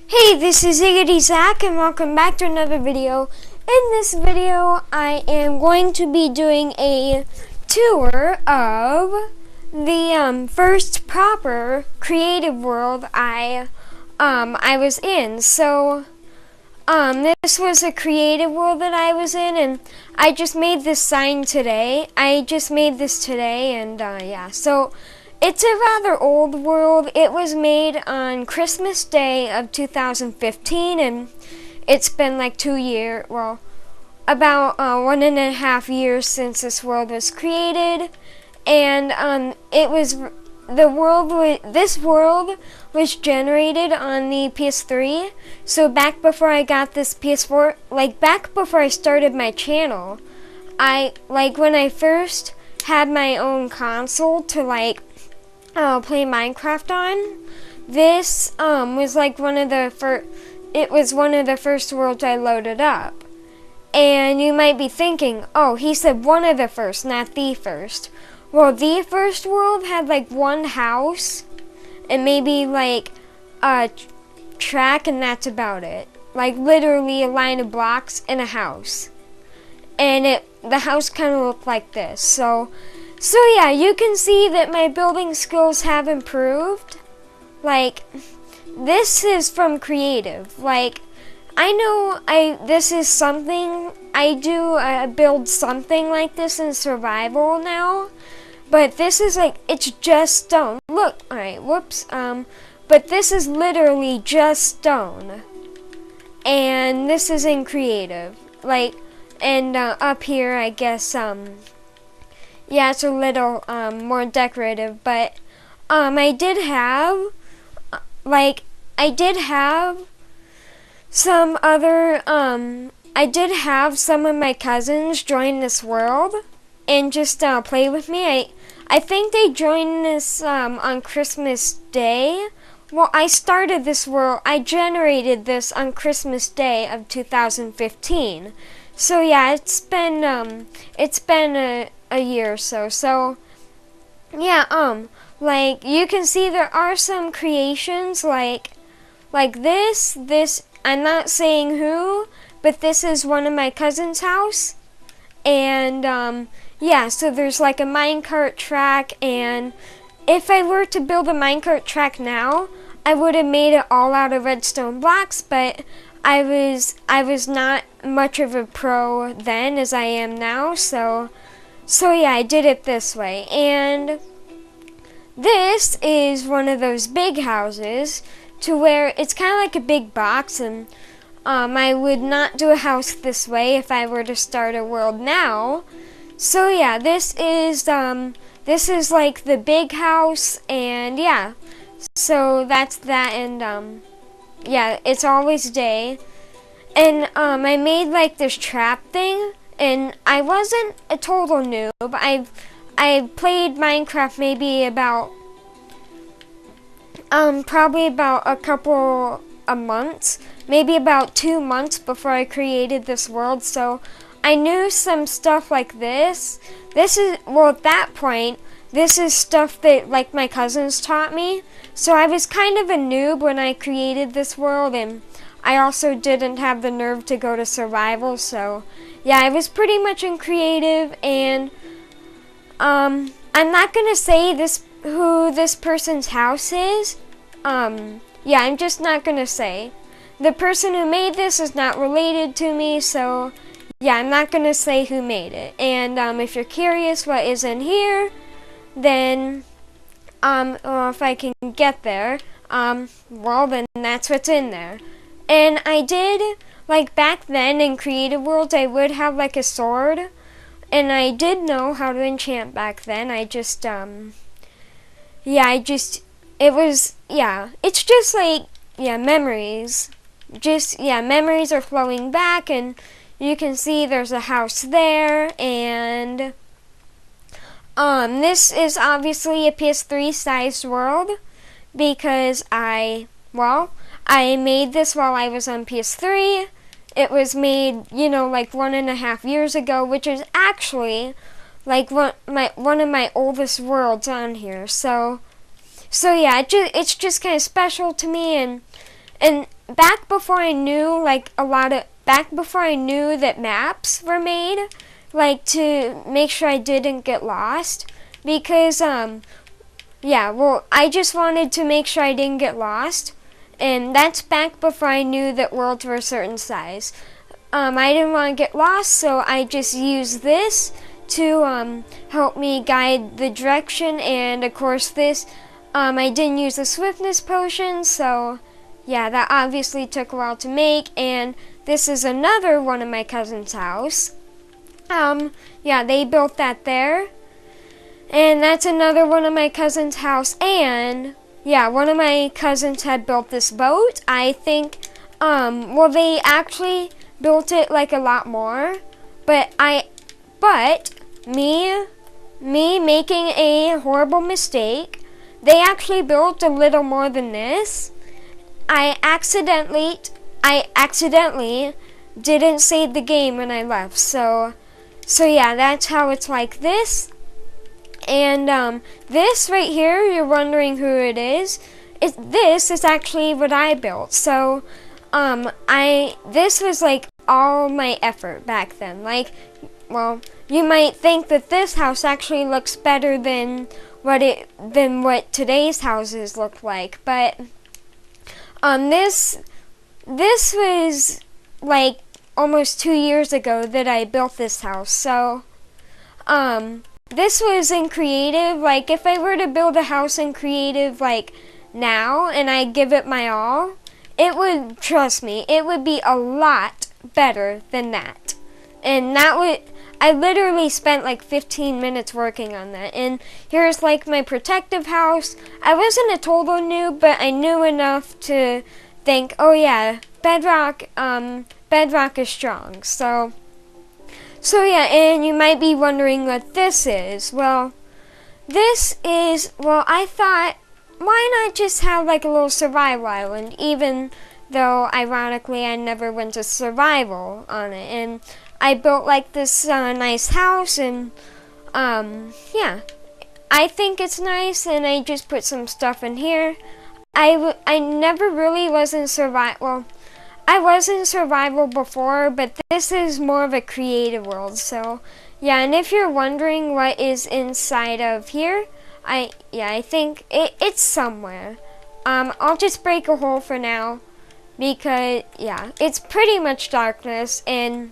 Hey, this is Ziggity Zach and welcome back to another video. In this video, I am going to be doing a tour of the first proper creative world I was in. So, this was a creative world that I was in, and I just made this sign today. And yeah, so it's a rather old world. It was made on Christmas Day of 2015, and it's been like 2 years, well, about 1.5 years since this world was created. And this world was generated on the PS3. So back before I got this PS4, back before I started my channel, when I first had my own console to play Minecraft on, this was one of the first worlds I loaded up. And you might be thinking, oh, he said one of the first, not the first. Well, the first world had one house and maybe a track, and that's about it. Literally a line of blocks and a house. And the house kind of looked like this. So yeah, you can see that my building skills have improved. This is from creative. I know this is something I do build something like this in survival now, but this is it's just stone. Look, alright, whoops. But this is literally just stone, and this is in creative. And up here, I guess yeah, it's a little more decorative, but I did have some other some of my cousins join this world and just play with me. I think they joined this on Christmas Day. Well, I started this world, I generated this on Christmas Day of 2015. So yeah, it's been a year or so. So yeah, you can see there are some creations like this. I'm not saying who, but this is one of my cousin's house. And yeah, so there's a minecart track, and if I were to build a minecart track now, I would have made it all out of redstone blocks, but I was not much of a pro then as I am now, so yeah, I did it this way. And this is one of those big houses to where it's kind of like a big box, and I would not do a house this way if I were to start a world now. So yeah, this is the big house, and yeah, so that's that. And yeah, it's always day. And I made this trap thing, and I wasn't a total noob. I played Minecraft maybe about probably about a couple of months, maybe about 2 months before I created this world. So I knew some stuff like this. At that point, this is stuff that my cousins taught me. So I was kind of a noob when I created this world, and I also didn't have the nerve to go to survival. So yeah, I was pretty much in creative, and I'm not gonna say who this person's house is. Yeah, I'm just not gonna say. The person who made this is not related to me, so yeah, I'm not gonna say who made it. And if you're curious what is in here, then well, if I can get there, well, then that's what's in there. And I did, back then in creative worlds, I would have a sword, and I did know how to enchant back then. I just it's just memories. Memories are flowing back, and you can see there's a house there, and this is obviously a PS3 sized world because I made this while I was on PS3. It was made, 1.5 years ago, which is actually one of my oldest worlds on here. So yeah, it's just kind of special to me, and back before I knew back before I knew that maps were made, like to make sure I didn't get lost, because yeah, well, I just wanted to make sure I didn't get lost, and that's back before I knew that worlds were a certain size. I didn't want to get lost, so I just used this to help me guide the direction, and of course this, I didn't use the swiftness potion, so yeah, that obviously took a while to make. And this is another one of my cousin's house. Yeah, they built that there. And that's another one of my cousin's house. And yeah, one of my cousins had built this boat. I think, well, they actually built it like a lot more. But me making a horrible mistake, they actually built a little more than this. I accidentally didn't save the game when I left. So yeah, that's how it's like this. And this right here, you're wondering who it is. This is actually what I built. So this was like all my effort back then. Like, well, you might think that this house actually looks better than what today's houses look like, but this was like almost 2 years ago that I built this house. So this was in creative. Like, if I were to build a house in creative like now and I give it my all, it would, trust me, it would be a lot better than that. And I literally spent like 15 minutes working on that. And here's like my protective house. I wasn't a total noob, but I knew enough to think, oh yeah, bedrock is strong. So yeah, and you might be wondering what this is. Well, I thought, why not just have like a little survival island, even though ironically I never went to survival on it. And I built like this nice house, and yeah, I think it's nice, and I just put some stuff in here. I never really was in survival. Well, I was in survival before, but this is more of a creative world. So yeah, and if you're wondering what is inside of here, I think it's somewhere. I'll just break a hole for now, because yeah, it's pretty much darkness. And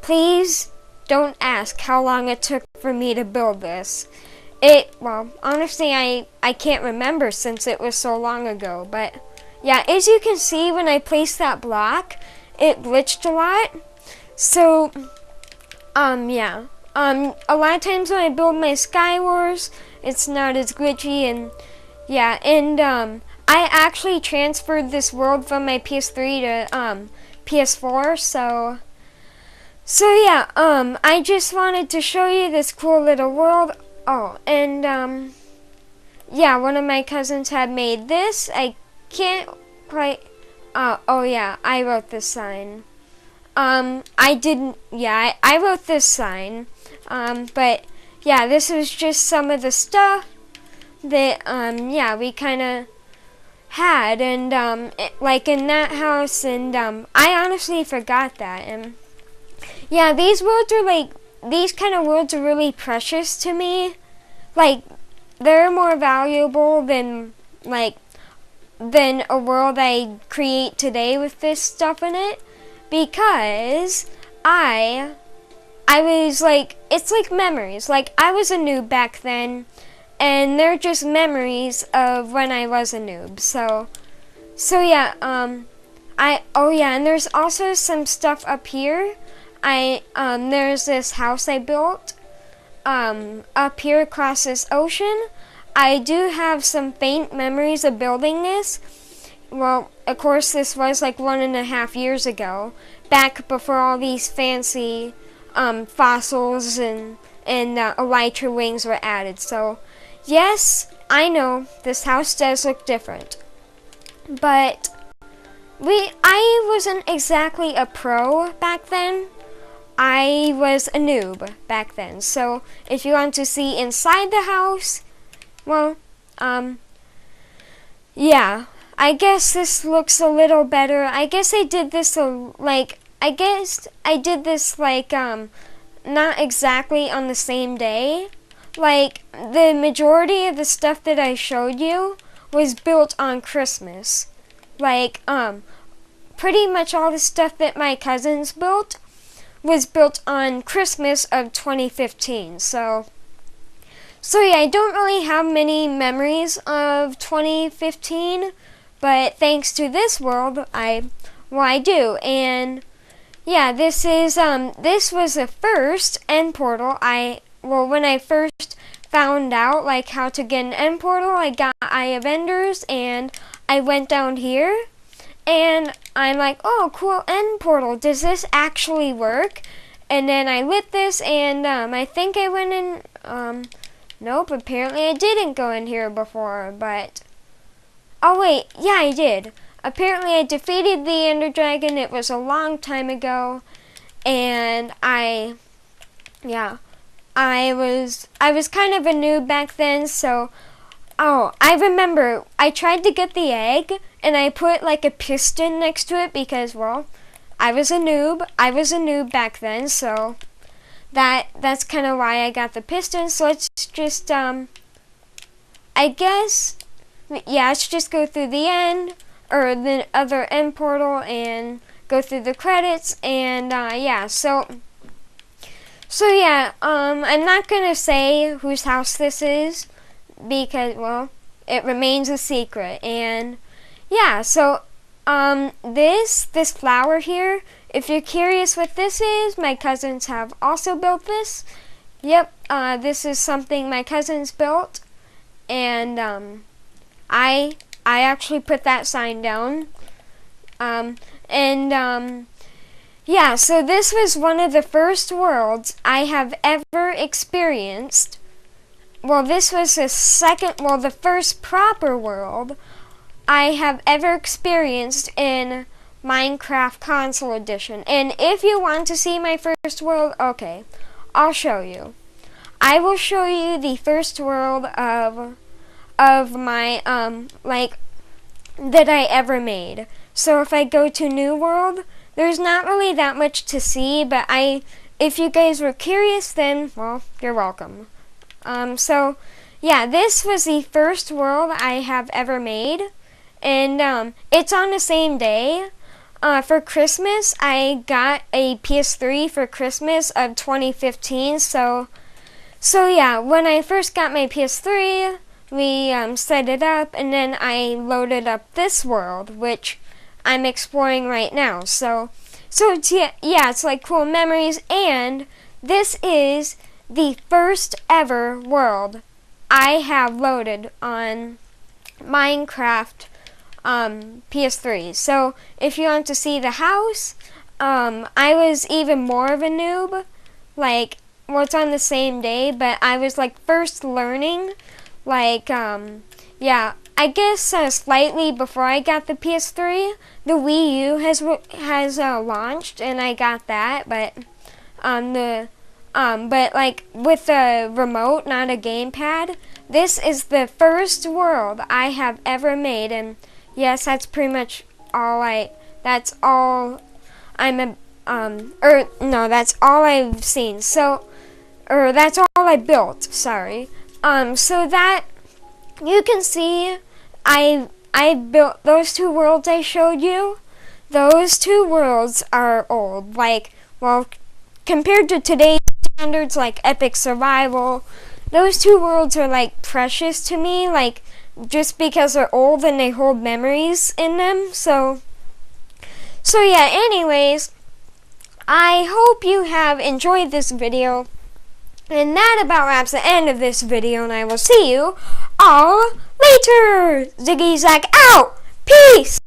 please don't ask how long it took for me to build this. Well, honestly, I can't remember since it was so long ago. But yeah, as you can see, when I placed that block, it glitched a lot. So, yeah. A lot of times when I build my Skywars, it's not as glitchy, and yeah, and I actually transferred this world from my PS3 to PS4, so yeah, I just wanted to show you this cool little world. Oh, and yeah, one of my cousins had made this. I can't quite, oh yeah, I wrote this sign. I wrote this sign, but yeah, this was just some of the stuff that, yeah, we kind of had, and, like in that house, and, I honestly forgot that, and yeah, these kind of worlds are really precious to me. Like, they're more valuable than a world I create today with this stuff in it, because I was like, it's like memories. Like, I was a noob back then, and they're just memories of when I was a noob. So yeah, oh yeah, and there's also some stuff up here. There's this house I built, up here across this ocean. I do have some faint memories of building this. Well, of course, this was like 1.5 years ago, back before all these fancy, fossils and elytra wings were added. So, yes, I know, this house does look different. But I wasn't exactly a pro back then. I was a noob back then. So if you want to see inside the house, well, yeah, I guess this looks a little better. I guess I did this not exactly on the same day. Like, the majority of the stuff that I showed you was built on Christmas. Like, pretty much all the stuff that my cousins built was built on Christmas of 2015. So yeah, I don't really have many memories of 2015, but thanks to this world, I do. And yeah, this was the first end portal. When I first found out like how to get an end portal, I got Eye of Enders, and I went down here, and I'm like, oh, cool end portal. Does this actually work? And then I lit this, and I think I went in. Nope. Apparently I didn't go in here before, but oh wait, yeah, I did. Apparently I defeated the Ender Dragon. It was a long time ago, and I was kind of a noob back then, so I remember I tried to get the egg, and I put like a piston next to it because, well, I was a noob. I was a noob back then, so that's kind of why I got the piston. So let's just let's just go through the end, or the other end portal, and go through the credits, and I'm not gonna say whose house this is because, well, it remains a secret. And yeah, so this flower here, if you're curious what this is, my cousins have also built this. Yep, this is something my cousins built, and I actually put that sign down. Yeah, so this was one of the first worlds I have ever experienced. Well, this was the first proper world I have ever experienced in Minecraft Console Edition. And if you want to see my first world, okay, I'll show you. I will show you the first world of my, that I ever made. So if I go to New World, there's not really that much to see, but if you guys were curious, then, well, you're welcome. So, yeah, this was the first world I have ever made, and, it's on the same day. For Christmas, I got a PS3 for Christmas of 2015, so yeah, when I first got my PS3, we, set it up, and then I loaded up this world, which I'm exploring right now. So it's like cool memories, and this is the first ever world I have loaded on Minecraft PS3. So if you want to see the house, I was even more of a noob. Like, well, it's on the same day, but I was like first learning. Like, yeah, I guess slightly before I got the PS3, the Wii U has launched, and I got that. But but like with a remote, not a gamepad. This is the first world I have ever made, and yes, that's pretty much all that's all I've seen. So, that's all I built. Sorry. So that you can see, I built those two worlds I showed you. Those two worlds are old. Like, well, compared to today's standards, like Epic Survival, those two worlds are like precious to me. Like, just because they're old and they hold memories in them. So yeah, anyways, I hope you have enjoyed this video, and that about wraps the end of this video, and I will see you all later. Ziggy Zag out. Peace.